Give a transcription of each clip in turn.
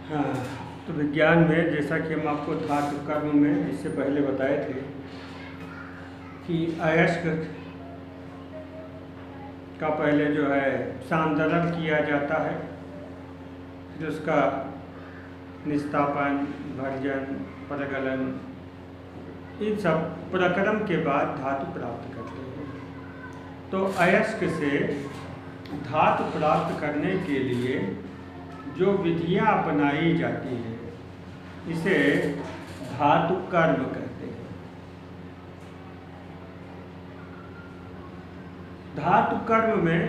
हाँ, तो विज्ञान में जैसा कि हम आपको धातु कर्म में इससे पहले बताए थे कि अयस्क का पहले जो है सांदरण किया जाता है, फिर उसका निस्तापन, भर्जन, प्रगलन, इन सब प्रक्रम के बाद धातु प्राप्त करते हैं। तो अयस्क से धातु प्राप्त करने के लिए जो विधियां अपनाई जाती हैं इसे धातु कर्म कहते हैं। धातु कर्म में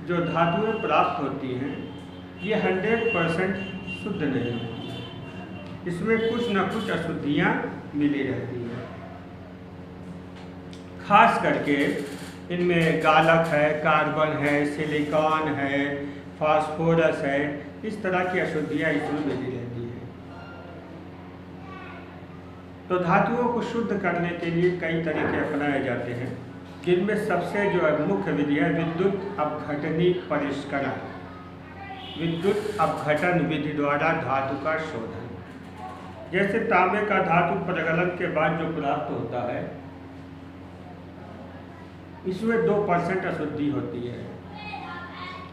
जो धातुएं प्राप्त होती हैं ये 100% शुद्ध नहीं होती है, इसमें कुछ न कुछ अशुद्धियां मिली रहती हैं। खास करके इनमें गालक है, कार्बन है, सिलिकॉन है, फास्फोरस है, इस तरह की अशुद्धियां इसमें मिली रहती है। तो धातुओं को शुद्ध करने के लिए कई तरीके अपनाए जाते हैं, जिनमें सबसे जो है मुख्य विधि है विद्युत अपघटनी परिष्करण। विद्युत अपघटन विधि द्वारा धातु का शोधन। जैसे तांबे का धातु प्रगलन के बाद जो प्राप्त होता है इसमें 2% अशुद्धि होती है।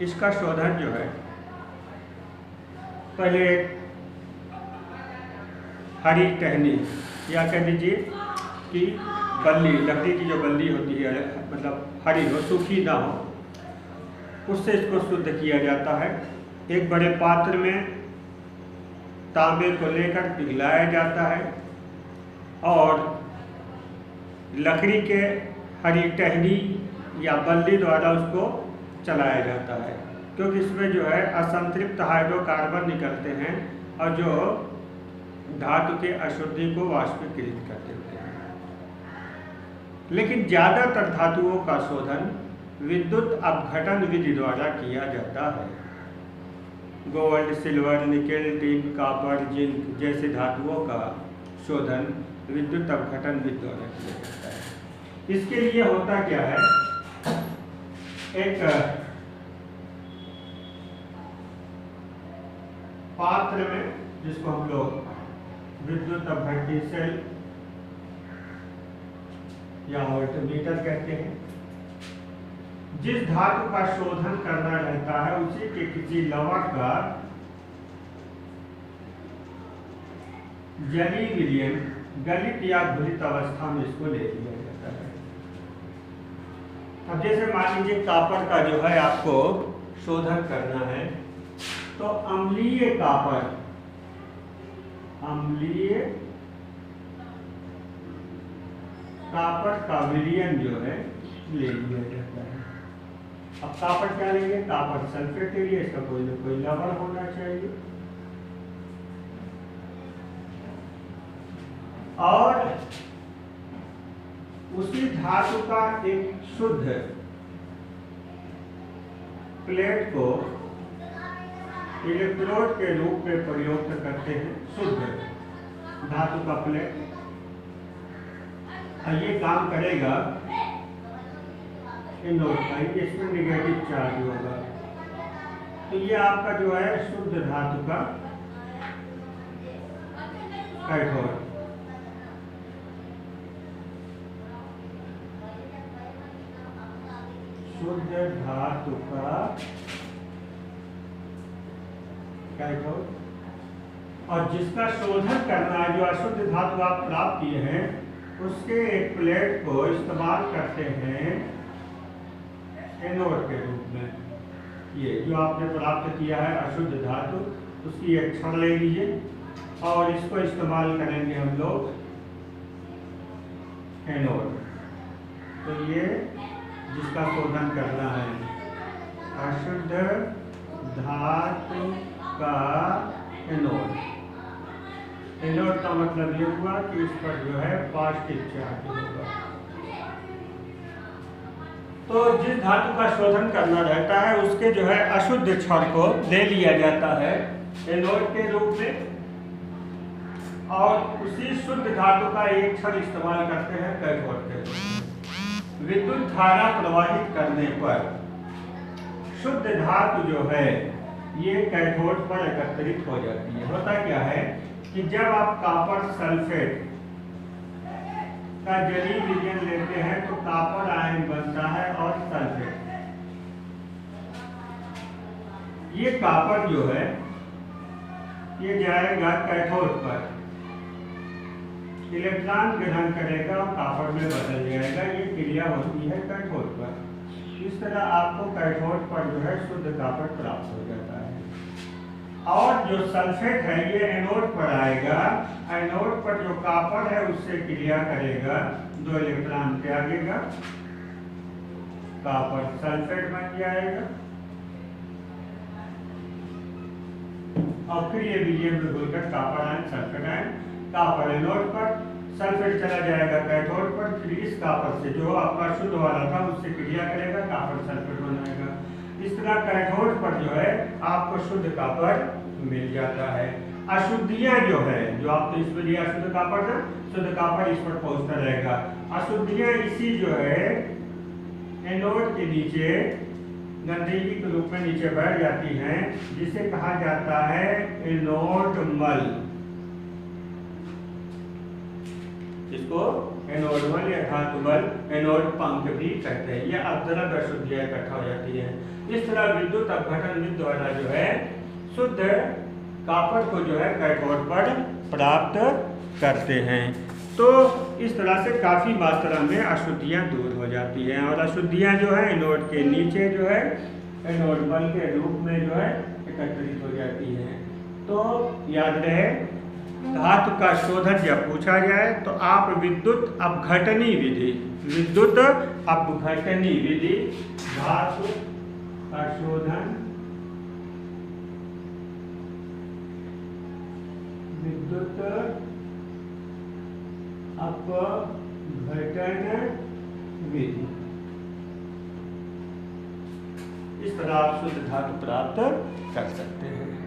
इसका शोधन जो है पहले हरी टहनी या कह लीजिए कि बल्ली, लकड़ी की जो बल्ली होती है, मतलब हरी हो, सूखी ना हो, उससे इसको शुद्ध किया जाता है। एक बड़े पात्र में तांबे को लेकर पिघलाया जाता है और लकड़ी के हरी टहनी या बल्ली द्वारा उसको चलाया जाता है, क्योंकि इसमें जो है असंतृप्त हाइड्रोकार्बन निकलते हैं और जो धातु के अशुद्धि को वाष्पीकृत कर देते हैं। लेकिन ज़्यादातर धातुओं का शोधन विद्युत अपघटन विधि द्वारा किया जाता है। Gold, silver, nickel, tin, copper, zinc जैसे धातुओं का शोधन विद्युत अपघटन विधि द्वारा किया जाता है। इसके लिए होता क्या है, एक पात्र में, जिसको हम लोग विद्युत अपघटनी सेल या वोल्टमीटर कहते हैं, जिस धातु का शोधन करना रहता है उसी के किसी लवण का जली विलयन, गलित या घुलित अवस्था में इसको ले लिया जाता है। अब जैसे मान लीजिए कॉपर का जो है आपको शोधन करना है, तो अम्लीय कॉपर, अम्लीय कॉपर का विलयन जो है ले लिया जाता है। अब कॉपर क्या लेंगे, कॉपर सल्फेट के लिए इसका कोई ना कोई लवण होना चाहिए और उसी धातु का एक शुद्ध प्लेट को इलेक्ट्रोड के रूप में प्रयोग करते हैं। शुद्ध धातु का प्लेट ये काम करेगा एनोड का, इसमें नेगेटिव चार्ज होगा। तो ये आपका जो है शुद्ध धातु का कैथोड। शुद्ध धातु का कैथोड। और जिसका शोधन करना है, जो अशुद्ध धातु आप प्राप्त किए हैं, उसके एक प्लेट को इस्तेमाल करते हैं एनोड के रूप में। ये जो आपने प्राप्त किया है अशुद्ध धातु, उसकी एक क्षण ले लीजिए और इसको इस्तेमाल करेंगे हम लोग एनोड। तो ये जिसका शोधन करना है, अशुद्ध धातु का एनोड। एनोड का मतलब ये हुआ कि इस पर जो है पॉजिटिव चार्ज होगा। तो जिस धातु का शोधन करना रहता है उसके जो है अशुद्ध क्षण को ले लिया जाता है एनोड के रूप में और उसी शुद्ध धातु का एक क्षण इस्तेमाल करते हैं कैथोड के रूप में। विद्युत धारा प्रवाहित करने पर शुद्ध धातु जो है ये कैथोड पर एकत्रित हो जाती है। होता क्या है कि जब आप कॉपर सल्फेट का जलीय विलयन लेते हैं तो कॉपर आयन बनता है और सल्फेट। ये कॉपर जो है ये जाएगा कैथोड पर, इलेक्ट्रॉन ग्रहण करेगा और कॉपर में बदल जाएगा। ये क्रिया होती है कैथोड पर। इस तरह आपको कैथोड पर जो है शुद्ध कॉपर प्राप्त हो जाता है। और जो सल्फेट है ये एनोड पर आएगा, एनोड पर जो कॉपर है उससे क्रिया करेगा, 2 इलेक्ट्रॉन त्यागेगा, कॉपर सल्फेट बन जाएगा और फिर ये विलयन में घुलकर copper ion sulphate ion, copper anode पर, सल्फेट चला जाएगा कैथोड पर, फिर इस कॉपर से जो आपका शुद्ध वाला था उससे क्रिया करेगा, कॉपर सल्फेट बनाएगा। इस तरह कैथोड पर जो है आपको शुद्ध कॉपर मिल जाता है। अशुद्धियां जो है, जो आपने इसमें लिया शुद्ध कॉपर था, शुद्ध कॉपर इस पर पहुंचता रहेगा। अशुद्धियां इसी जो है एनोड के नीचे गंदगी के रूप में नीचे बैठ जाती हैं, जिसे कहा जाता है एनोड मल। इसको एनोड मल या धातु मल, एनोड पंख भी कहते हैं। यह अवद्रव्य अशुद्धियां इकट्ठा हो जाती है। इस तरह विद्युत अपघटन विद्युत द्वारा जो है शुद्ध कॉपर को जो है कैथोड पर प्राप्त करते हैं। तो इस तरह से काफ़ी मात्रा में अशुद्धियाँ दूर हो जाती हैं और अशुद्धियाँ जो है एनोड के नीचे जो है एनोड मल के रूप में जो है एकत्रित हो जाती हैं। तो याद रहे, धातु का शोधन जब पूछा जाए तो आप विद्युत अपघटनी विधि, विद्युत अपघटनी विधि, धातु का शोधन, विद्युत अपघटन विधि, इस तरह आप शुद्ध धातु प्राप्त कर सकते हैं।